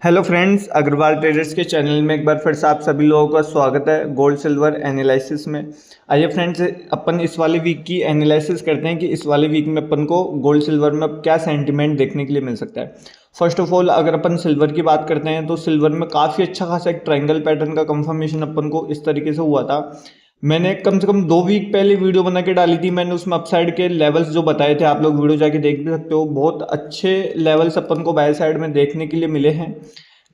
Hello friends, Agarwal traders के channel में एक बार फिर से आप सभी लोगों का स्वागत है गोल्ड सिल्वर एनालिसिस में। आइए फ्रेंड्स, अपन इस वाले वीक की एनालिसिस करते हैं कि इस वाले वीक में अपन को गोल्ड सिल्वर में अब क्या सेंटिमेंट देखने के लिए मिल सकता है। फर्स्ट ऑफ ऑल, अगर अपन सिल्वर की बात करते हैं तो सिल्वर में काफ़ी अच्छा खासा एक ट्रायंगल पैटर्न का कंफर्मेशन अपन को इस तरीके से हुआ था। मैंने कम से कम 2 वीक पहले वीडियो बना के डाली थी। मैंने उसमें अपसाइड के लेवल्स जो बताए थे, आप लोग वीडियो जाके देख भी सकते हो। बहुत अच्छे लेवल्स अपन को बाय साइड में देखने के लिए मिले हैं।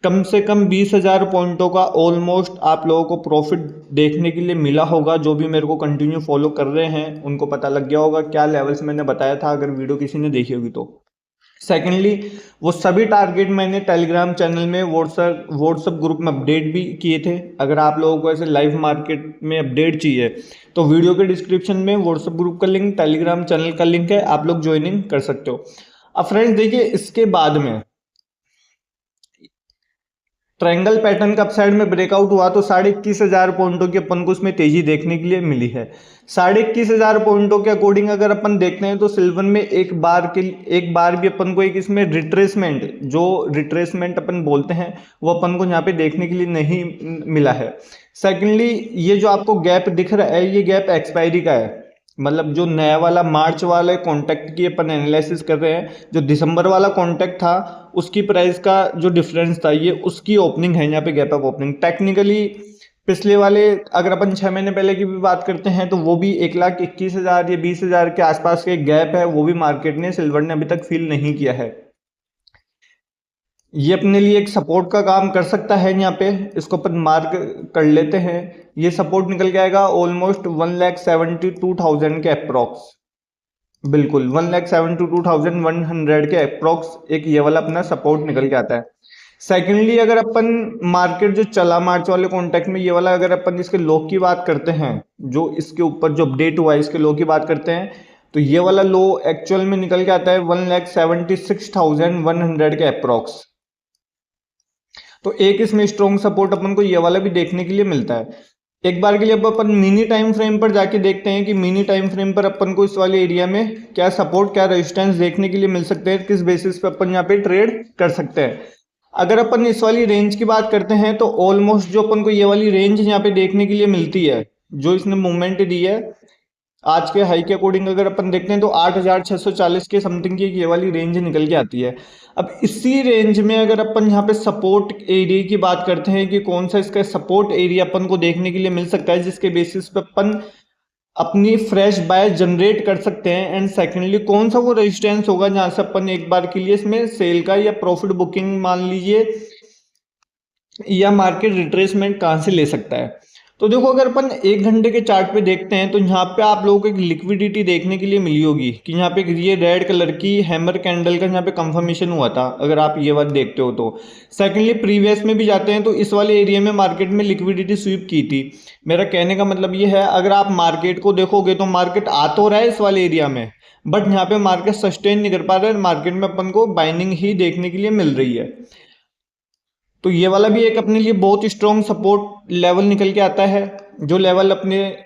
कम से कम 20,000 पॉइंटों का ऑलमोस्ट आप लोगों को प्रॉफिट देखने के लिए मिला होगा। जो भी मेरे को कंटिन्यू फॉलो कर रहे हैं उनको पता लग गया होगा क्या लेवल्स मैंने बताया था, अगर वीडियो किसी ने देखी होगी तो। सेकेंडली, वो सभी टारगेट मैंने टेलीग्राम चैनल में व्हाट्सएप ग्रुप में अपडेट भी किए थे। अगर आप लोगों को ऐसे लाइव मार्केट में अपडेट चाहिए तो वीडियो के डिस्क्रिप्शन में व्हाट्सएप ग्रुप का लिंक, टेलीग्राम चैनल का लिंक है, आप लोग ज्वाइनिंग कर सकते हो। अब फ्रेंड्स देखिए, इसके बाद में ट्रायंगल पैटर्न का अपसाइड में ब्रेकआउट हुआ तो 21,500 पॉइंटों की अपन को उसमें तेजी देखने के लिए मिली है। 21,500 पॉइंटों के अकॉर्डिंग अगर अपन देखते हैं तो सिल्वर में एक बार भी अपन को एक इसमें रिट्रेसमेंट अपन बोलते हैं वो अपन को यहाँ पे देखने के लिए नहीं मिला है। सेकेंडली, ये जो आपको गैप दिख रहा है ये गैप एक्सपायरी का है। मतलब जो नया वाला मार्च वाले कॉन्ट्रैक्ट की अपन एनालिसिस कर रहे हैं, जो दिसंबर वाला कॉन्ट्रैक्ट था उसकी प्राइस का जो डिफरेंस था ये उसकी ओपनिंग है यहाँ पे, गैप अप ओपनिंग। टेक्निकली पिछले वाले अगर अपन 6 महीने पहले की भी बात करते हैं तो वो भी 1,21,000 या 20,000 के आसपास के गैप है, वो भी मार्केट ने, सिल्वर ने अभी तक फील नहीं किया है। ये अपने लिए एक सपोर्ट का काम कर सकता है। यहाँ पे इसको अपन मार्क कर लेते हैं। ये सपोर्ट निकल के आएगा ऑलमोस्ट 1,72,000 के अप्रोक्स। बिल्कुल 1,72,100 के अप्रोक्स एक ये वाला अपना सपोर्ट निकल के आता है। सेकेंडली, अगर अपन मार्केट जो चला मार्च वाले कॉन्टेक्ट में, ये वाला अगर अपन इसके लो की बात करते हैं, जो इसके ऊपर जो अपडेट हुआ है इसके लो की बात करते हैं, तो ये वाला लो एक्चुअल में निकल के आता है 1,76,100 के अप्रोक्स। तो एक इसमें स्ट्रॉन्ग सपोर्ट अपन को ये वाला भी देखने के लिए मिलता है। एक बार के लिए अब अपन मिनी टाइम फ्रेम पर जाके देखते हैं कि मिनी टाइम फ्रेम पर अपन को इस वाले एरिया में क्या सपोर्ट, क्या रेजिस्टेंस देखने के लिए मिल सकते हैं, किस बेसिस पे अपन यहाँ पे ट्रेड कर सकते हैं। अगर अपन इस वाली रेंज की बात करते हैं तो ऑलमोस्ट जो अपन को ये वाली रेंज यहाँ पे देखने के लिए मिलती है, जो इसने मूवमेंट दी है आज के हाई के अकॉर्डिंग अगर अपन देखते हैं तो 8,640 के समथिंग की ये वाली रेंज निकल के आती है। अब इसी रेंज में अगर अपन यहाँ पे सपोर्ट एरिया की बात करते हैं कि कौन सा इसका सपोर्ट एरिया अपन को देखने के लिए मिल सकता है जिसके बेसिस पे अपन अपनी फ्रेश बाय जनरेट कर सकते हैं, एंड सेकेंडली कौन सा वो रेजिस्टेंस होगा जहां से अपन एक बार के लिए इसमें सेल का या प्रॉफिट बुकिंग मान लीजिए या मार्केट रिट्रेसमेंट कहां से ले सकता है। तो देखो, अगर अपन 1 घंटे के चार्ट पे देखते हैं तो यहाँ पे आप लोगों को एक लिक्विडिटी देखने के लिए मिली होगी कि यहाँ पे ये रेड कलर की हैमर कैंडल का यहाँ पे कंफर्मेशन हुआ था, अगर आप ये बात देखते हो तो। सेकेंडली, प्रीवियस में भी जाते हैं तो इस वाले एरिया में मार्केट में लिक्विडिटी स्वीप की थी। मेरा कहने का मतलब ये है, अगर आप मार्केट को देखोगे तो मार्केट आ तो रहा है इस वाले एरिया में, बट यहाँ पे मार्केट सस्टेन नहीं कर पा रहा है। मार्केट में अपन को बाइंडिंग ही देखने के लिए मिल रही है। तो ये वाला भी एक अपने लिए बहुत स्ट्रॉन्ग सपोर्ट लेवल निकल के आता है। जो लेवल अपने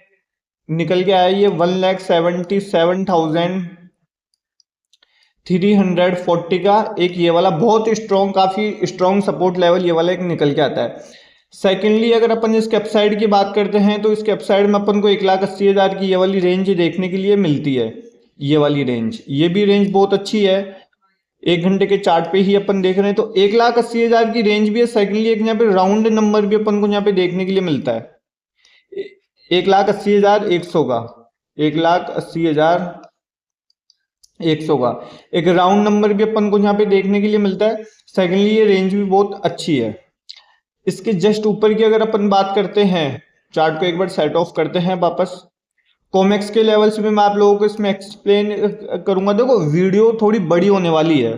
निकल के आया ये 1,77,340 का एक ये वाला बहुत स्ट्रॉन्ग, काफी स्ट्रॉन्ग सपोर्ट लेवल ये वाला एक निकल के आता है। सेकेंडली, अगर अपन इसके अपसाइड की बात करते हैं तो इसके अपसाइड में अपन को 1,80,000 की ये वाली रेंज देखने के लिए मिलती है। ये वाली रेंज, ये भी रेंज बहुत अच्छी है। 1 घंटे के चार्ट पे ही अपन देख रहे हैं तो 1,80,000 की रेंज भी है। सेकेंडली, एक यहाँ पे राउंड नंबर भी अपन को यहाँ पे देखने के लिए मिलता है 1,80,100 का, 1,80,100 का एक राउंड नंबर भी अपन को यहाँ पे देखने के लिए मिलता है। सेकेंडली, ये रेंज भी बहुत अच्छी है। इसके जस्ट ऊपर की अगर अपन बात करते हैं, चार्ट को एक बार सेट ऑफ करते हैं वापस, कॉमेक्स के लेवल्स में मैं आप लोगों को इसमें एक्सप्लेन करूंगा। देखो, वीडियो थोड़ी बड़ी होने वाली है,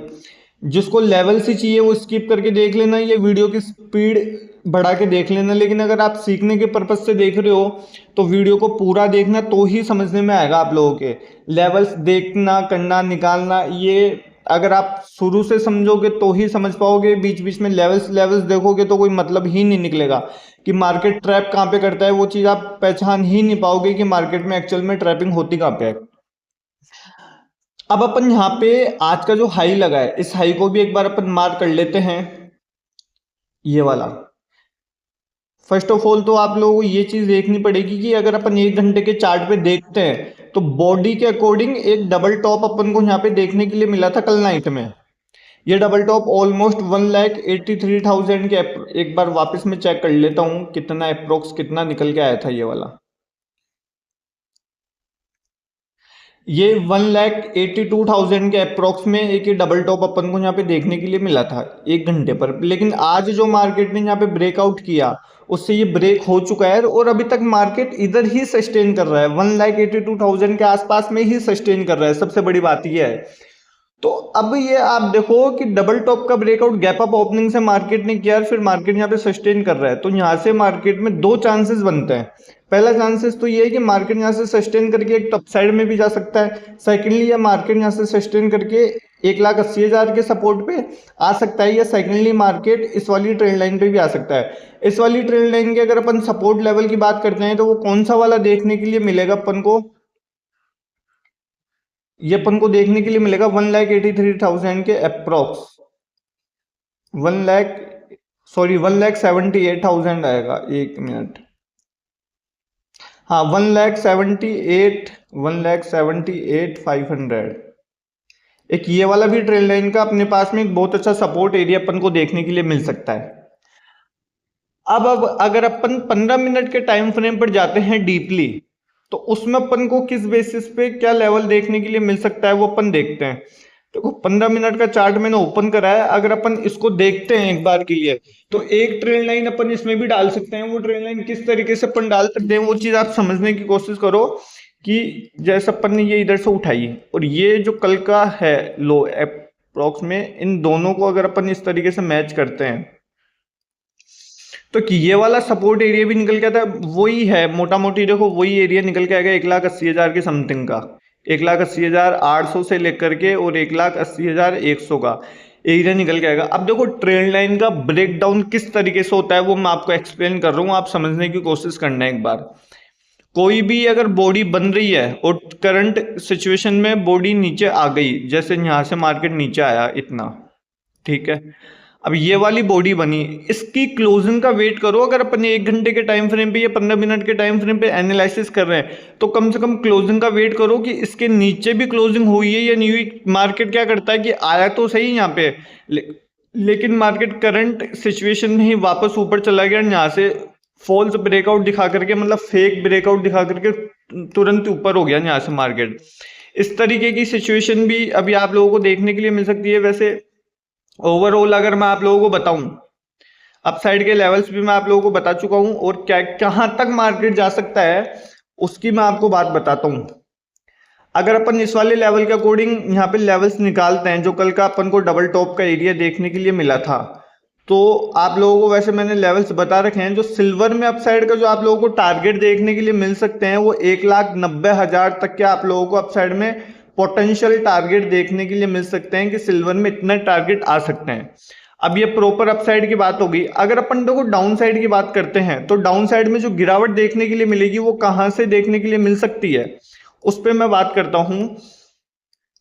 जिसको लेवल से चाहिए वो स्किप करके देख लेना, ये वीडियो की स्पीड बढ़ा के देख लेना। लेकिन अगर आप सीखने के पर्पज से देख रहे हो तो वीडियो को पूरा देखना, तो ही समझने में आएगा आप लोगों के। लेवल्स देखना, करना, निकालना, ये अगर आप शुरू से समझोगे तो ही समझ पाओगे। बीच बीच में लेवल्स देखोगे तो कोई मतलब ही नहीं निकलेगा कि मार्केट ट्रैप कहाँ पे करता है। वो चीज़ आप पहचान ही नहीं पाओगे कि मार्केट में एक्चुअल में ट्रैपिंग होती कहाँ पे है। अब अपन यहाँ पे आज का जो हाई लगा है, इस हाई को भी एक बार अपन मार्क कर लेते हैं। ये वाला। फर्स्ट ऑफ ऑल तो आप लोगों को ये चीज देखनी पड़ेगी कि अगर अपन 1 घंटे के चार्ट पे देखते हैं तो बॉडी के अकॉर्डिंग एक डबल टॉप अपन को यहाँ पे देखने के लिए मिला था कल नाइट में। ये डबल टॉप ऑलमोस्ट 1,83,000 के एक बार वापस में चेक कर लेता हूँ कितना अप्रोक्स कितना निकल के आया था ये वाला। ये 1,82,000 के अप्रोक्स में एक ही डबल टॉप अपन को यहाँ पे देखने के लिए मिला था 1 घंटे पर। लेकिन आज जो मार्केट ने यहाँ पे ब्रेकआउट किया उससे ये ब्रेक हो चुका है और अभी तक मार्केट इधर ही सस्टेन कर रहा है, 1,82,000 के आसपास में ही सस्टेन कर रहा है। सबसे बड़ी बात ये है। तो अब ये आप देखो कि डबल टॉप का ब्रेकआउट गैप अप ओपनिंग से मार्केट ने किया, फिर मार्केट यहाँ पे सस्टेन कर रहा है। तो यहाँ से मार्केट में दो चांसेस बनते हैं। पहला चांसेस तो ये है कि मार्केट यहाँ से सस्टेन करके एक टॉप साइड में भी जा सकता है। सेकेंडली ये मार्केट यहाँ से सस्टेन करके 1,80,000 के सपोर्ट पे आ सकता है, या सेकेंडली मार्केट इस वाली ट्रेंड लाइन पे भी आ सकता है। इस वाली ट्रेंड लाइन के अगर अपन सपोर्ट लेवल की बात करते हैं तो वो कौन सा वाला देखने के लिए मिलेगा अपन को, ये अपन को देखने के लिए मिलेगा 1,83,000 के अप्रोक्स, 1,78,000 आएगा। एक मिनट, हाँ 1,78,500। एक ये वाला भी ट्रेंड लाइन का अपने पास में एक बहुत अच्छा सपोर्ट एरिया अपन को देखने के लिए मिल सकता है। अब अगर अपन 15 मिनट के टाइम फ्रेम पर जाते हैं डीपली तो उसमें अपन को किस बेसिस पे क्या लेवल देखने के लिए मिल सकता है वो अपन देखते हैं। देखो 15 मिनट का चार्ट मैंने ओपन करा है, अगर अपन इसको देखते हैं एक बार के लिए तो एक ट्रेंड लाइन अपन इसमें भी डाल सकते हैं। वो ट्रेंड लाइन किस तरीके से अपन डाल सकते हैं वो चीज आप समझने की कोशिश करो कि जैसे अपन ने ये इधर से उठाई और ये जो कल का है लो अप्रोक्स में, इन दोनों को अगर अपन इस तरीके से मैच करते हैं तो कि ये वाला सपोर्ट एरिया भी निकल के आता है, वही है मोटा मोटी। देखो वही एरिया निकल के आएगा 1,80,000 के समथिंग का, 1,80,800 से लेकर के और 1,80,100 का एरिया निकल के आएगा। अब देखो ट्रेंड लाइन का ब्रेकडाउन किस तरीके से होता है वो मैं आपको एक्सप्लेन कर रहा हूँ, आप समझने की कोशिश करना है एक बार। कोई भी अगर बॉडी बन रही है और करंट सिचुएशन में बॉडी नीचे आ गई, जैसे यहां से मार्केट नीचे आया इतना, ठीक है, अब ये वाली बॉडी बनी, इसकी क्लोजिंग का वेट करो। अगर अपन 1 घंटे के टाइम फ्रेम पे या 15 मिनट के टाइम फ्रेम पे एनालिसिस कर रहे हैं तो कम से कम क्लोजिंग का वेट करो कि इसके नीचे भी क्लोजिंग हुई है या नहीं हुई। मार्केट क्या करता है कि आया तो सही यहाँ पे, लेकिन मार्केट करंट सिचुएशन में ही वापस ऊपर चला गया, यहाँ से फॉल्स ब्रेकआउट दिखा करके, मतलब फेक ब्रेकआउट दिखा करके तुरंत ऊपर हो गया यहाँ से मार्केट। इस तरीके की सिचुएशन भी अभी आप लोगों को देखने के लिए मिल सकती है। वैसे ओवरऑल अगर मैं आप लोगों को बताऊं, अपसाइड के लेवल्स भी मैं आप लोगों को बता चुका हूं और क्या कहां तक मार्केट जा सकता है उसकी मैं आपको बात बताता हूं। अगर अपन इस वाले लेवल के अकॉर्डिंग यहाँ पे लेवल्स निकालते हैं जो कल का अपन को डबल टॉप का एरिया देखने के लिए मिला था, तो आप लोगों को वैसे मैंने लेवल्स बता रखे हैं। जो सिल्वर में अपसाइड का जो आप लोगों को टारगेट देखने के लिए मिल सकते हैं वो 1,90,000 तक के आप लोगों को अपसाइड में पोटेंशियल टारगेट देखने के लिए मिल सकते हैं कि सिल्वर में इतने टारगेट आ सकते हैं। अब ये प्रॉपर अपसाइड की बात होगी। अगर अपन देखो डाउन साइड की बात करते हैं तो डाउन साइड में जो गिरावट देखने के लिए मिलेगी वो कहां से देखने के लिए मिल सकती है उस पर मैं बात करता हूं।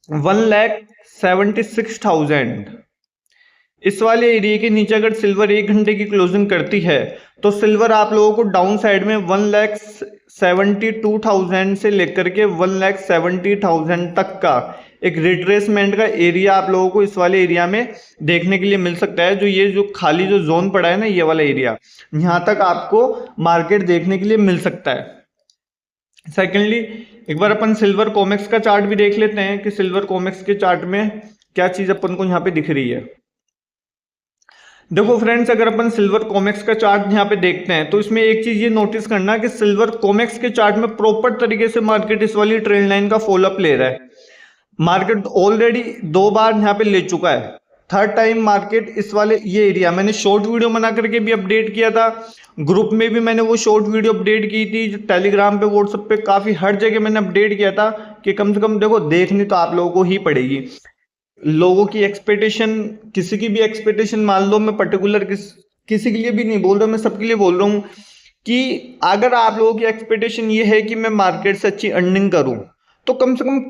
1,76,000 इस वाले एरिया के नीचे अगर सिल्वर 1 घंटे की क्लोजिंग करती है तो सिल्वर आप लोगों को डाउन साइड में 1,72,000 से लेकर के 1,70,000 तक का एक रिट्रेसमेंट का एरिया आप लोगों को इस वाले एरिया में देखने के लिए मिल सकता है। जो ये जो खाली जो जोन पड़ा है ना, ये वाला एरिया, यहां तक आपको मार्केट देखने के लिए मिल सकता है। सेकेंडली एक बार अपन सिल्वर कॉमेक्स का चार्ट भी देख लेते हैं कि सिल्वर कॉमेक्स के चार्ट में क्या चीज अपन को यहाँ पे दिख रही है। देखो फ्रेंड्स, अगर अपन सिल्वर कॉमेक्स का चार्ट यहाँ पे देखते हैं तो इसमें एक चीज ये नोटिस करना कि सिल्वर कॉमेक्स के चार्ट में प्रॉपर तरीके से मार्केट इस वाली ट्रेंड लाइन का फॉलोअप ले रहा है। मार्केट ऑलरेडी 2 बार यहाँ पे ले चुका है, थर्ड टाइम मार्केट इस वाले ये एरिया, मैंने शॉर्ट वीडियो बना करके भी अपडेट किया था, ग्रुप में भी मैंने वो शॉर्ट वीडियो अपडेट की थी, टेलीग्राम पे व्हाट्सएप पे काफी हर जगह मैंने अपडेट किया था कि कम से कम देखो देखनी तो आप लोगों को ही पड़ेगी। लोगों की एक्सपेक्टेशन, किसी की भी एक्सपेक्टेशन मान लो, मैं पर्टिकुलर किसी के लिए भी नहीं बोल रहा, मैं सबके लिए बोल रहा हूँ कि अगर आप लोगों की एक्सपेक्टेशन ये है कि मैं मार्केट से अच्छी अर्निंग करूं तो कम से कम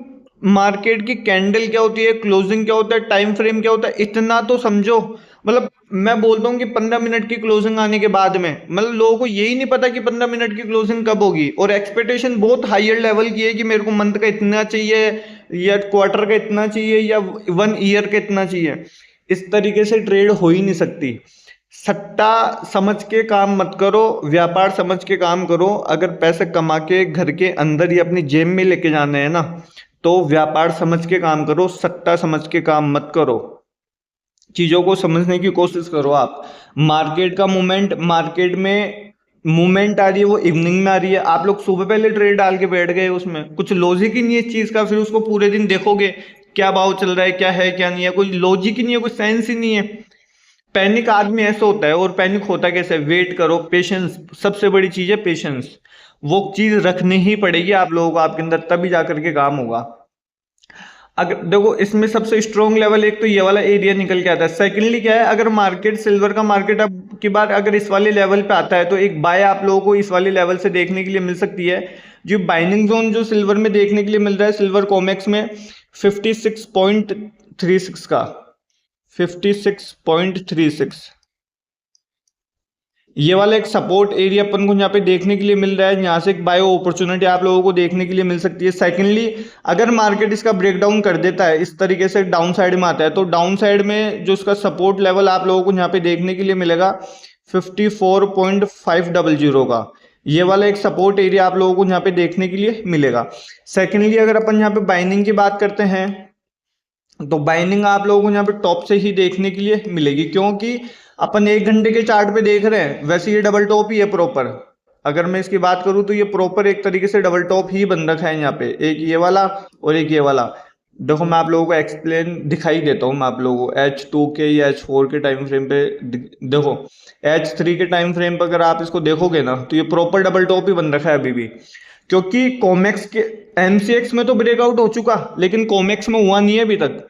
मार्केट की कैंडल क्या होती है, क्लोजिंग क्या होता है, टाइम फ्रेम क्या होता है, इतना तो समझो। मतलब मैं बोलता हूँ कि 15 मिनट की क्लोजिंग आने के बाद में, मतलब लोगों को यही नहीं पता कि 15 मिनट की क्लोजिंग कब होगी, और एक्सपेक्टेशन बहुत हायर लेवल की है कि मेरे को मंथ का इतना चाहिए, या क्वार्टर का इतना चाहिए, या 1 ईयर का इतना चाहिए। इस तरीके से ट्रेड हो ही नहीं सकती। सट्टा समझ के काम मत करो, व्यापार समझ के काम करो। अगर पैसे कमा के घर के अंदर या अपनी जेब में लेके जाने हैं ना, तो व्यापार समझ के काम करो, सट्टा समझ के काम मत करो। चीजों को समझने की कोशिश करो आप। मार्केट का मूवमेंट, मार्केट में मूवमेंट आ रही है वो इवनिंग में आ रही है, आप लोग सुबह पहले ट्रेड डाल के बैठ गए, उसमें कुछ लॉजिक ही नहीं है इस चीज का, फिर उसको पूरे दिन देखोगे क्या भाव चल रहा है, क्या है क्या नहीं है, कोई लॉजिक ही नहीं है, कोई सेंस ही नहीं है। पैनिक आदमी ऐसा होता है, और पैनिक होता कैसे, वेट करो, पेशेंस सबसे बड़ी चीज है, पेशेंस। वो चीज रखनी ही पड़ेगी आप लोगों को आपके अंदर, तभी जाकर के काम होगा। अगर देखो इसमें सबसे स्ट्रॉन्ग लेवल एक तो ये वाला एरिया निकल के आता है। सेकेंडली क्या है, अगर मार्केट, सिल्वर का मार्केट अब की बार अगर इस वाले लेवल पे आता है, तो एक बाय आप लोगों को इस वाले लेवल से देखने के लिए मिल सकती है। जो बाइनिंग जोन जो सिल्वर में देखने के लिए मिल रहा है, सिल्वर कॉमेक्स में 56.36 का, 56.36, ये वाला एक सपोर्ट एरिया अपन को यहाँ पे देखने के लिए मिल रहा है। यहाँ से एक बायो अपॉर्चुनिटी आप लोगों को देखने के लिए मिल सकती है। सेकेंडली, अगर मार्केट इसका ब्रेकडाउन कर देता है, इस तरीके से डाउन साइड में आता है, तो डाउन साइड में जो इसका सपोर्ट लेवल आप लोगों को यहाँ पे देखने के लिए मिलेगा 54.500 का, ये वाला एक सपोर्ट एरिया आप लोगों को यहाँ पे देखने के लिए मिलेगा। सेकेंडली, अगर अपन यहाँ पे बाइनिंग की बात करते हैं, तो बाइनिंग आप लोगों को यहाँ पे टॉप से ही देखने के लिए मिलेगी, क्योंकि अपन 1 घंटे के चार्ट पे देख रहे हैं, वैसे ये डबल टॉप ही है प्रॉपर। अगर मैं इसकी बात करूँ तो ये प्रॉपर एक तरीके से डबल टॉप ही बन रखा है यहाँ पे, एक ये वाला और एक ये वाला। देखो मैं आप लोगों को एक्सप्लेन दिखाई देता हूँ, मैं आप लोगों को H2 के या H4 के टाइम फ्रेम पे देखो, H3 के टाइम फ्रेम पे अगर आप इसको देखोगे ना, तो ये प्रॉपर डबल टॉप ही बन रखा है अभी भी। क्योंकि कॉमेक्स के, एमसीएक्स में तो ब्रेकआउट हो चुका, लेकिन कॉमेक्स में हुआ नहीं है अभी तक।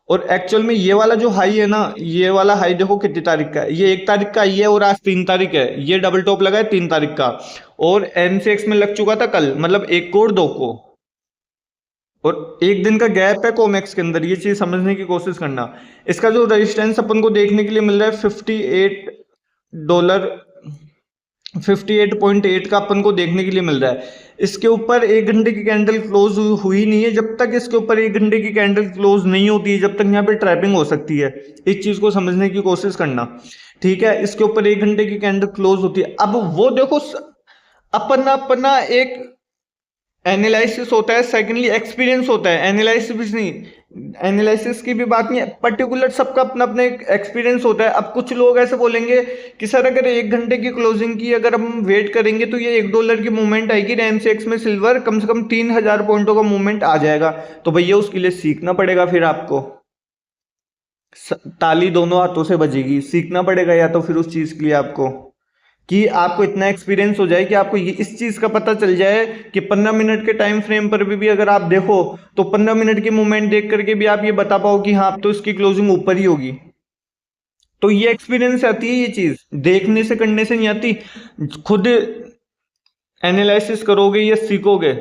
और एक्चुअल में ये वाला जो हाई है ना, ये वाला हाई देखो कितनी तारीख का है, ये 1 तारीख का ही है, और आज 3 तारीख है, ये डबल टॉप लगा है 3 तारीख का, और एमसीएक्स में लग चुका था कल, मतलब 1 को और 2 को, और 1 दिन का गैप है कॉमेक्स के अंदर। ये चीज समझने की कोशिश करना। इसका जो रेजिस्टेंस अपन को देखने के लिए मिल रहा है $58, 58.8 का अपन को देखने के लिए मिल रहा है। इसके ऊपर 1 घंटे की कैंडल क्लोज हुई नहीं है। जब तक इसके ऊपर 1 घंटे की कैंडल क्लोज नहीं होती है, जब तक यहाँ पे ट्रैपिंग हो सकती है। इस चीज को समझने की कोशिश करना, ठीक है। इसके ऊपर 1 घंटे की कैंडल क्लोज होती है, अब वो देखो अपना अपना एक एनालिसिस होता है, सेकेंडली एक्सपीरियंस होता है। एनालिसिस नहीं, एनालिसिस की भी बात नहीं है, पर्टिकुलर सबका अपना अपना एक एक्सपीरियंस होता है। अब कुछ लोग ऐसे बोलेंगे कि सर अगर 1 घंटे की क्लोजिंग की अगर हम वेट करेंगे तो ये $1 की मूवमेंट आएगी, एमसीएक्स में सिल्वर कम से कम 3000 पॉइंटों का मूवमेंट आ जाएगा। तो भैया उसके लिए सीखना पड़ेगा, फिर आपको ताली दोनों हाथों से बजेगी, सीखना पड़ेगा, या तो फिर उस चीज के लिए आपको कि आपको इतना एक्सपीरियंस हो जाए कि आपको ये इस चीज का पता चल जाए कि 15 मिनट के टाइम फ्रेम पर भी अगर आप देखो, तो 15 मिनट की मूवमेंट देख करके भी आप ये बता पाओ कि हाँ तो इसकी क्लोजिंग ऊपर ही होगी। तो ये एक्सपीरियंस आती है, ये चीज देखने से करने से नहीं आती। खुद एनालिसिस करोगे या सीखोगे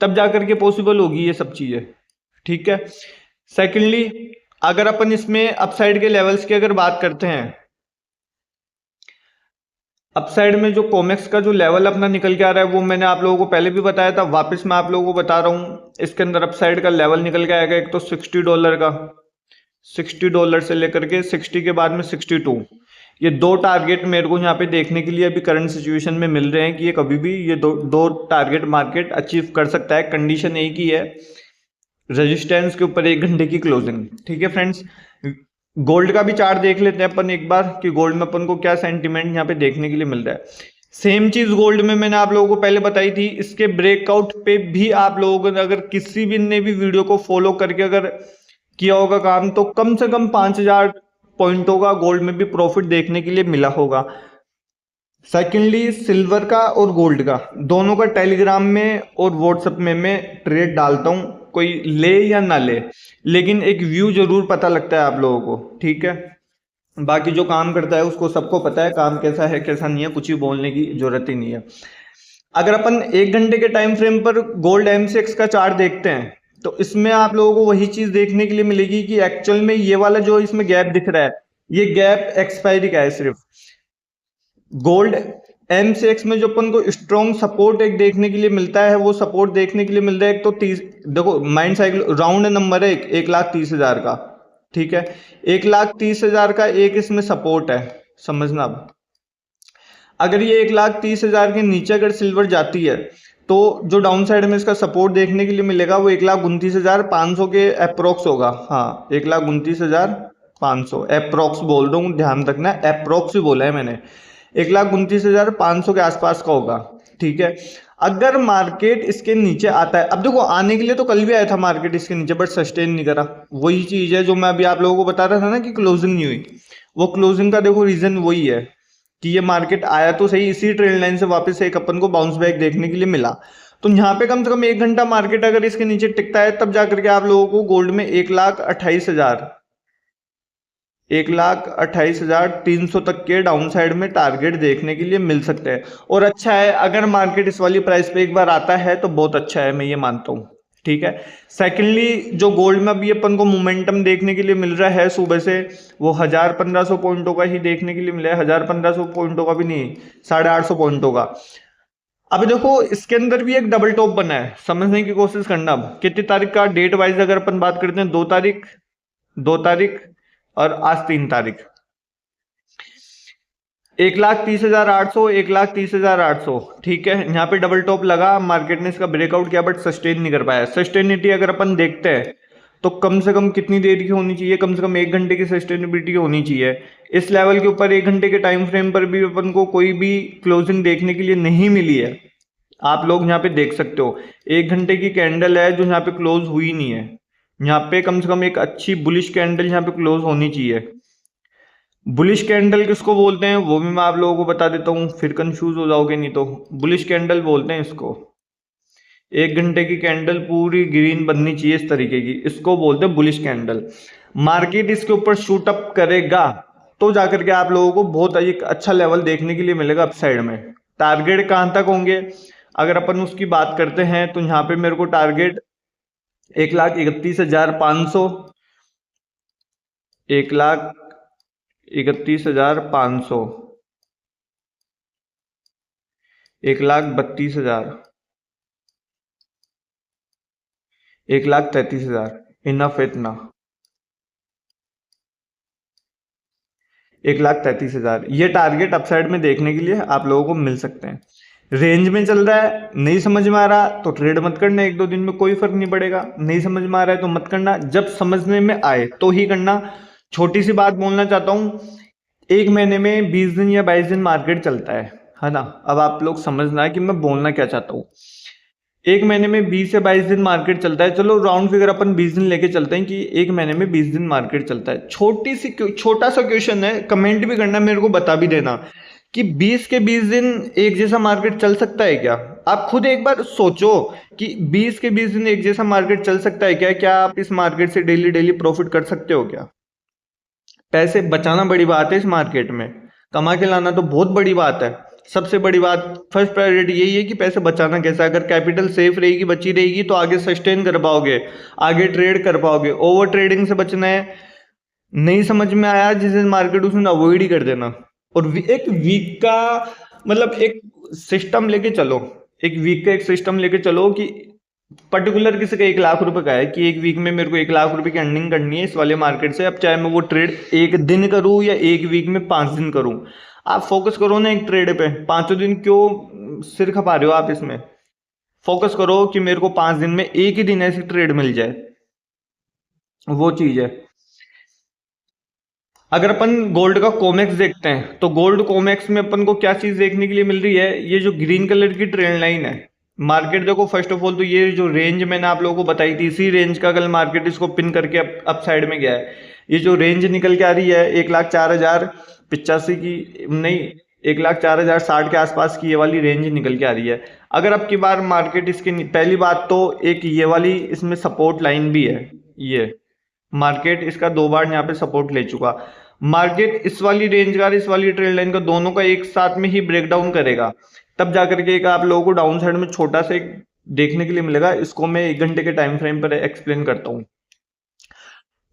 तब जाकर के पॉसिबल होगी ये सब चीजें, ठीक है। सेकेंडली, अगर अपन इसमें अपसाइड के लेवल्स की अगर बात करते हैं, अपसाइड में जो कॉमेक्स का जो लेवल अपना निकल के आ रहा है वो मैंने आप लोगों को पहले भी बताया था, वापस मैं आप लोगों को बता रहा हूँ। इसके अंदर अपसाइड का लेवल निकल के आएगा, एक तो $60 का, $60 से लेकर के 60 के बाद में 62, ये 2 टारगेट मेरे को यहाँ पे देखने के लिए अभी करंट सिचुएशन में मिल रहे हैं कि ये कभी भी ये दो टारगेट मार्केट अचीव कर सकता है। कंडीशन एक ही है, रेजिस्टेंस के ऊपर 1 घंटे की क्लोजिंग, ठीक है फ्रेंड्स। गोल्ड का भी चार्ट देख लेते हैं अपन एक बार कि गोल्ड में अपन को क्या सेंटीमेंट यहाँ पे देखने के लिए मिल रहा है। सेम चीज गोल्ड में मैंने आप लोगों को पहले बताई थी। इसके ब्रेकआउट पे भी आप लोगों ने अगर किसी भी ने भी वीडियो को फॉलो करके अगर किया होगा काम, तो कम से कम 5000 पॉइंटों का गोल्ड में भी प्रॉफिट देखने के लिए मिला होगा। सेकेंडली, सिल्वर का और गोल्ड का दोनों का टेलीग्राम में और व्हाट्सएप में मैं ट्रेड डालता हूँ, कोई ले या ना ले, लेकिन एक व्यू जरूर पता लगता है आप लोगों को, ठीक है। बाकी जो काम करता है उसको सबको पता है काम कैसा है कैसा नहीं है, कुछ भी बोलने की जरूरत ही नहीं है। अगर अपन 1 घंटे के टाइम फ्रेम पर गोल्ड एमसीएक्स का चार्ट देखते हैं, तो इसमें आप लोगों को वही चीज देखने के लिए मिलेगी कि एक्चुअल में ये वाला जो इसमें गैप दिख रहा है, ये गैप एक्सपायरी का है सिर्फ। गोल्ड एम से एक्स में जो अपन को स्ट्रॉन्ग सपोर्ट एक देखने के लिए मिलता है, वो सपोर्ट देखने के लिए मिल रहा है एक तो 30, देखो माइंड साइकिल राउंड नंबर है, 1,30,000 का, ठीक है, 1,30,000 का एक इसमें सपोर्ट है, समझना। अब अगर ये 1,30,000 के नीचे अगर सिल्वर जाती है तो जो डाउन साइड में इसका सपोर्ट देखने के लिए मिलेगा वो 1,29,500 के अप्रोक्स होगा। हाँ, 1,29,500 अप्रोक्स बोल रहा हूँ, ध्यान रखना, अप्रोक्स ही बोला है मैंने, 1,29,500 के आसपास का होगा, ठीक है। अगर मार्केट इसके नीचे आता है, अब देखो आने के लिए तो कल भी आया था मार्केट इसके नीचे, बट सस्टेन नहीं करा। वही चीज है जो मैं अभी आप लोगों को बता रहा था ना कि क्लोजिंग नहीं हुई, वो क्लोजिंग का देखो रीजन वही है कि ये मार्केट आया तो सही, इसी ट्रेंड लाइन से वापस एक अपन को बाउंस बैक देखने के लिए मिला। तो यहाँ पे कम से कम 1 घंटा मार्केट अगर इसके नीचे टिकता है तब जाकर के आप लोगों को गोल्ड में 1,28,000, 1,28,300 तक के डाउन साइड में टारगेट देखने के लिए मिल सकते हैं। और अच्छा है अगर मार्केट इस वाली प्राइस पे एक बार आता है तो बहुत अच्छा है, मैं ये मानता हूँ, ठीक है। सेकेंडली जो गोल्ड में अभी अपन को मोमेंटम देखने के लिए मिल रहा है सुबह से, वो 1,000-1,500 पॉइंटों का ही देखने के लिए मिला है, 1,000-1,500 पॉइंटों का भी नहीं, 850 पॉइंटों का। अब देखो इसके अंदर भी एक डबल टॉप बना है, समझने की कोशिश करना। अब कितनी तारीख का डेट वाइज अगर अपन बात करते हैं, 2 तारीख, 2 तारीख और आज 3 तारीख, 1,30,800, 1,30,800, ठीक है। यहाँ पे डबल टॉप लगा, मार्केट ने इसका ब्रेकआउट किया बट सस्टेन नहीं कर पाया। सस्टेनिटी अगर अपन देखते हैं तो कम से कम कितनी देर की होनी चाहिए, कम से कम 1 घंटे की सस्टेनेबिलिटी होनी चाहिए। इस लेवल के ऊपर 1 घंटे के टाइम फ्रेम पर भी अपन को कोई भी क्लोजिंग देखने के लिए नहीं मिली है। आप लोग यहाँ पे देख सकते हो 1 घंटे की कैंडल है जो यहाँ पे क्लोज हुई नहीं है। यहाँ पे कम से कम एक अच्छी बुलिश कैंडल यहाँ पे क्लोज होनी चाहिए। बुलिश कैंडल किसको बोलते हैं वो भी मैं आप लोगों को बता देता हूँ, फिर कंफ्यूज हो जाओगे नहीं तो। बुलिश कैंडल बोलते हैं इसको, 1 घंटे की कैंडल पूरी ग्रीन बननी चाहिए इस तरीके की, इसको बोलते हैं बुलिश कैंडल। मार्केट इसके ऊपर शूट अप करेगा तो जाकर के आप लोगों को बहुत एक अच्छा लेवल देखने के लिए मिलेगा अपसाइड में। टारगेट कहां तक होंगे अगर अपन उसकी बात करते हैं तो यहाँ पे मेरे को टारगेट 1,31,500, 1,31,500, 1,32,000, 1,33,000, इनफ इतना, 1,33,000 ये टारगेट अपसाइड में देखने के लिए आप लोगों को मिल सकते हैं। रेंज में चल रहा है, नहीं समझ में आ रहा तो ट्रेड मत करना, 1-2 दिन में कोई फर्क नहीं पड़ेगा। नहीं समझ में आ रहा है तो मत करना, जब समझने में आए तो ही करना। छोटी सी बात बोलना चाहता हूँ, 1 महीने में 20 दिन या 22 दिन मार्केट चलता है ना। अब आप लोग समझना है कि मैं बोलना क्या चाहता हूँ। 1 महीने में 20 से 22 दिन मार्केट चलता है, चलो राउंड फिगर अपन 20 दिन लेके चलते हैं कि 1 महीने में 20 दिन मार्केट चलता है। छोटा सा क्वेश्चन है, कमेंट भी करना, मेरे को बता भी देना कि 20 के 20 दिन एक जैसा मार्केट चल सकता है क्या। आप खुद एक बार सोचो कि 20 के 20 दिन एक जैसा मार्केट चल सकता है क्या। क्या आप इस मार्केट से डेली डेली प्रॉफिट कर सकते हो क्या। पैसे बचाना बड़ी बात है इस मार्केट में, कमा के लाना तो बहुत बड़ी बात है। सबसे बड़ी बात, फर्स्ट प्रायोरिटी यही है कि पैसे बचाना कैसा। अगर कैपिटल सेफ रहेगी, बची रहेगी तो आगे सस्टेन कर पाओगे, आगे ट्रेड कर पाओगे। ओवर ट्रेडिंग से बचना है। नहीं समझ में आया जिस दिन मार्केट उसमें अवॉइड ही कर देना। और एक वीक का मतलब एक सिस्टम लेके चलो, एक वीक का एक सिस्टम लेके चलो कि पर्टिकुलर किसी का 1,00,000 रुपए का है कि एक वीक में मेरे को 1,00,000 रुपए की अर्निंग करनी है इस वाले मार्केट से। अब चाहे मैं वो ट्रेड एक दिन करूं या एक वीक में 5 दिन करूं, आप फोकस करो ना एक ट्रेड पे। 5 दिन क्यों सिर खपा रहे हो आप इसमें। फोकस करो कि मेरे को 5 दिन में एक ही दिन ऐसी ट्रेड मिल जाए, वो चीज है। अगर अपन गोल्ड का कोमेक्स देखते हैं तो गोल्ड कोमेक्स में अपन को क्या चीज देखने के लिए मिल रही है, ये जो ग्रीन कलर की ट्रेंड लाइन है। मार्केट देखो फर्स्ट ऑफ ऑल तो ये जो रेंज मैंने आप लोगों को बताई थी, इसी रेंज का कल मार्केट इसको पिन करके अप साइड में गया है। ये जो रेंज निकल के आ रही है 1,04,085 की, नहीं 1,04,060 के आसपास की ये वाली रेंज निकल के आ रही है। अगर अब की बार मार्केट इसके पहली बात तो एक ये वाली इसमें सपोर्ट लाइन भी है, ये मार्केट इसका 2 बार यहाँ पे सपोर्ट ले चुका। मार्केट इस वाली रेंज का, इस वाली ट्रेंड लाइन का, दोनों का एक साथ में ही ब्रेक डाउन करेगा, तब जाकर के एक आप लोगों को डाउन साइड में छोटा सा देखने के लिए मिलेगा। इसको मैं 1 घंटे के टाइम फ्रेम पर एक्सप्लेन करता हूँ।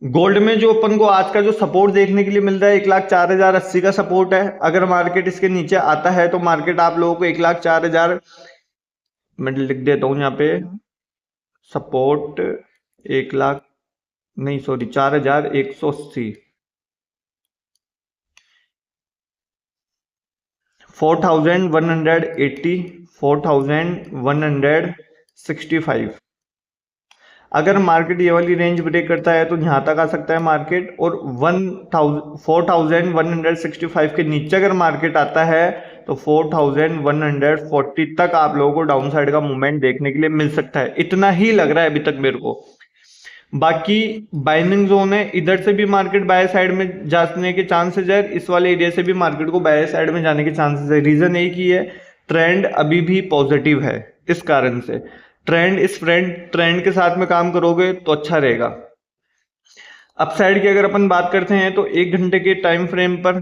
गोल्ड में जो अपन को आज का जो सपोर्ट देखने के लिए मिल रहा है 1,04,080 का सपोर्ट है। अगर मार्केट इसके नीचे आता है तो मार्केट आप लोगों को 1,04,000, मैं लिख देता हूं यहाँ पे, सपोर्ट 1,00,000 नहीं सॉरी 4,180, 4,180, 4,165। अगर मार्केट ये वाली रेंज ब्रेक करता है तो यहाँ तक आ सकता है मार्केट, और 4,165 के नीचे अगर मार्केट आता है तो 4,140 तक आप लोगों को डाउन साइड का मूवमेंट देखने के लिए मिल सकता है। इतना ही लग रहा है अभी तक मेरे को। बाकी बाइंडिंग जोन है, इधर से भी मार्केट बाय साइड में जाने के चांसेस है, इस वाले एरिया से भी मार्केट को बाय साइड में जाने के चांसेस है। रीजन एक ही है, ट्रेंड अभी भी पॉजिटिव है, इस कारण से इस ट्रेंड के साथ में काम करोगे तो अच्छा रहेगा। अपसाइड की अगर अपन बात करते हैं तो 1 घंटे के टाइम फ्रेम पर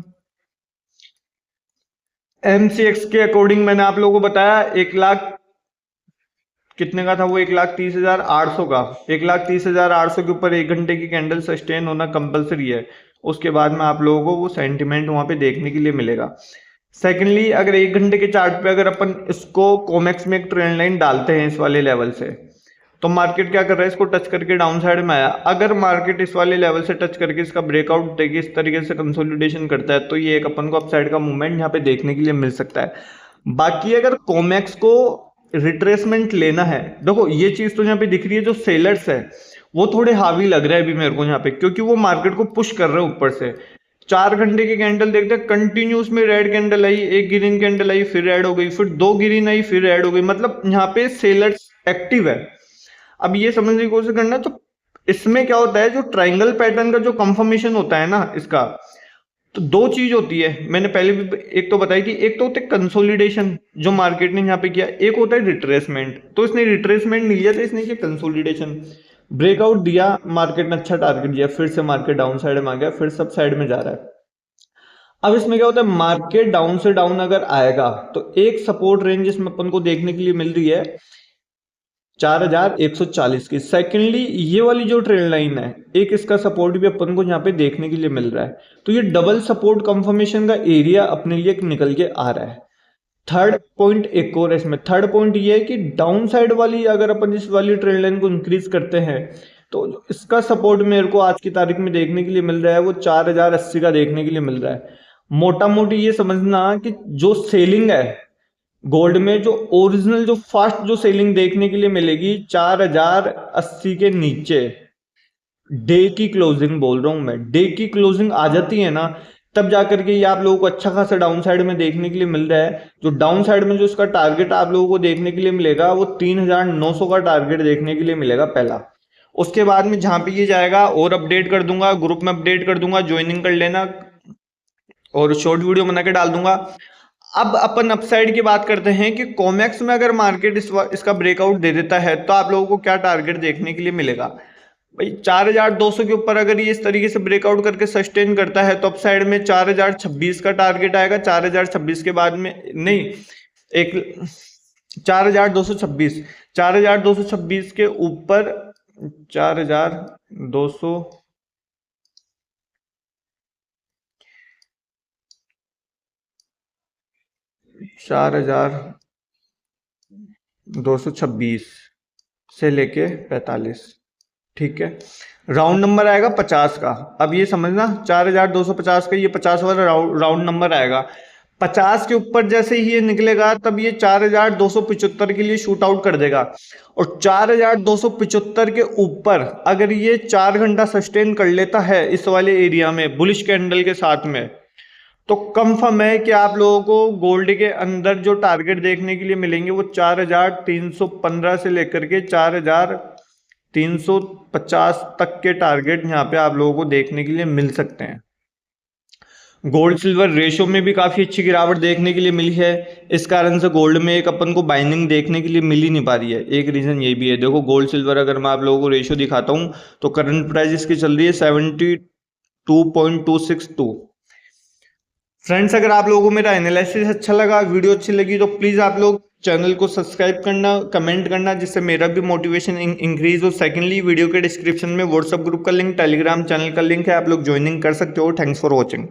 MCX के अकॉर्डिंग मैंने आप लोगों को बताया 1,00,000 कितने का था वो, 1,30,800 का। 1,30,800 के ऊपर 1 घंटे की कैंडल सस्टेन होना कंपलसरी है। उसके बाद में आप लोगों को वो सेंटिमेंट वहां पे देखने के लिए मिलेगा। सेकेंडली, अगर 1 घंटे के चार्ट पे अगर अपन इसको कॉमेक्स में एक ट्रेंड लाइन डालते हैं इस वाले लेवल से, तो मार्केट क्या कर रहा है, इसको टच करके डाउन साइड में आया। अगर मार्केट इस वाले लेवल से टच करके इसका ब्रेकआउट देके इस तरीके से कंसोलिडेशन करता है तो ये एक अपन को अपसाइड का मूवमेंट यहाँ पे देखने के लिए मिल सकता है। बाकी अगर कॉमेक्स को रिट्रेसमेंट लेना है, देखो ये चीज तो यहाँ पे दिख रही है, जो सेलर्स है वो थोड़े हावी लग रहा है अभी मेरे को यहाँ पे, क्योंकि वो मार्केट को पुश कर रहे हैं ऊपर से। 4 घंटे की कैंडल देखते हैं, कंटिन्यूस में रेड कैंडल आई, एक ग्रीन कैंडल आई, फिर रेड हो गई, फिर 2 ग्रीन आई, फिर रेड हो गई, मतलब यहाँ पे सेलर्स एक्टिव है। अब ये समझने की कोशिश करना, तो इसमें क्या होता है, जो ट्राइंगल पैटर्न का जो कंफर्मेशन होता है ना इसका, तो 2 चीज होती है, मैंने पहले भी एक तो बताई कि एक तो होता है कंसोलिडेशन जो मार्केट ने यहाँ पे किया, एक होता है रिट्रेसमेंट। तो इसने रिट्रेसमेंट नहीं लिया था, इसने किया कंसोलिडेशन। ब्रेकआउट दिया, मार्केट ने अच्छा टारगेट दिया, फिर से मार्केट डाउन साइड में आ गया, फिर सब साइड में जा रहा है। अब इसमें क्या होता है, मार्केट डाउन से डाउन अगर आएगा तो एक सपोर्ट रेंज इसमें अपन को देखने के लिए मिल रही है 4,140 की। सेकेंडली, ये वाली जो ट्रेंड लाइन है, एक इसका सपोर्ट भी अपन को यहाँ पे देखने के लिए मिल रहा है। तो ये डबल सपोर्ट कंफर्मेशन का एरिया अपने लिए निकल के आ रहा है। थर्ड पॉइंट एक और इसमें, थर्ड पॉइंट ये है कि डाउन साइड वाली अगर अपन इस वाली ट्रेंड लाइन को इंक्रीज करते हैं तो इसका सपोर्ट मेरे को आज की तारीख में देखने के लिए मिल रहा है वो 4,080 का देखने के लिए मिल रहा है। मोटा मोटी ये समझना कि जो सेलिंग है गोल्ड में, जो ओरिजिनल जो फास्ट जो सेलिंग देखने के लिए मिलेगी 4,080 के नीचे, डे की क्लोजिंग बोल रहा हूं मैं, डे की क्लोजिंग आ जाती है ना, तब जाकर के ये आप लोगों को अच्छा खासा डाउन साइड में देखने के लिए मिल रहा है। जो डाउन साइड में जो इसका टारगेट आप लोगों को देखने के लिए मिलेगा वो 3,900 का टारगेट देखने के लिए मिलेगा पहला। उसके बाद में जहां पे ये जाएगा और अपडेट कर दूंगा, ग्रुप में अपडेट कर दूंगा, ज्वाइनिंग कर लेना और शॉर्ट वीडियो बना के डाल दूंगा। अब अपन अपसाइड की बात करते हैं कि कॉमेक्स में अगर मार्केट इसका ब्रेकआउट दे देता है तो आप लोगों को क्या टारगेट देखने के लिए मिलेगा भाई। 4,200 के ऊपर अगर ये इस तरीके से ब्रेकआउट करके सस्टेन करता है तो अपसाइड में 4,026 का टारगेट आएगा। 4,026 के बाद में नहीं, एक 4,226, 4,226 के ऊपर 4,200 4,226 से लेके 45, ठीक है, राउंड नंबर आएगा 50 का। अब ये समझना 4,250 का ये 50 वाला राउंड नंबर आएगा। 50 के ऊपर जैसे ही ये निकलेगा तब ये 4,275 के लिए शूट आउट कर देगा, और 4,275 के ऊपर अगर ये 4 घंटा सस्टेन कर लेता है इस वाले एरिया में बुलिश कैंडल के साथ में, तो कंफर्म है कि आप लोगों को गोल्ड के अंदर जो टारगेट देखने के लिए मिलेंगे वो 4,315 से लेकर के 4,350 तक के टारगेट यहाँ पे आप लोगों को देखने के लिए मिल सकते हैं। गोल्ड सिल्वर रेशो में भी काफी अच्छी गिरावट देखने के लिए मिली है, इस कारण से गोल्ड में एक अपन को बाइंडिंग देखने के लिए मिल ही नहीं पा रही है। एक रीजन ये भी है, देखो गोल्ड सिल्वर अगर मैं आप लोगों को रेशो दिखाता हूं तो करंट प्राइस इसकी चल रही है 72.262, फ्रेंड्स, अगर आप लोगों को मेरा एनालिसिस अच्छा लगा, वीडियो अच्छी लगी, तो प्लीज़ आप लोग चैनल को सब्सक्राइब करना, कमेंट करना, जिससे मेरा भी मोटिवेशन इंक्रीज हो। सेकेंडली, वीडियो के डिस्क्रिप्शन में व्हाट्सअप ग्रुप का लिंक, टेलीग्राम चैनल का लिंक है, आप लोग ज्वाइनिंग कर सकते हो। Thanks for watching.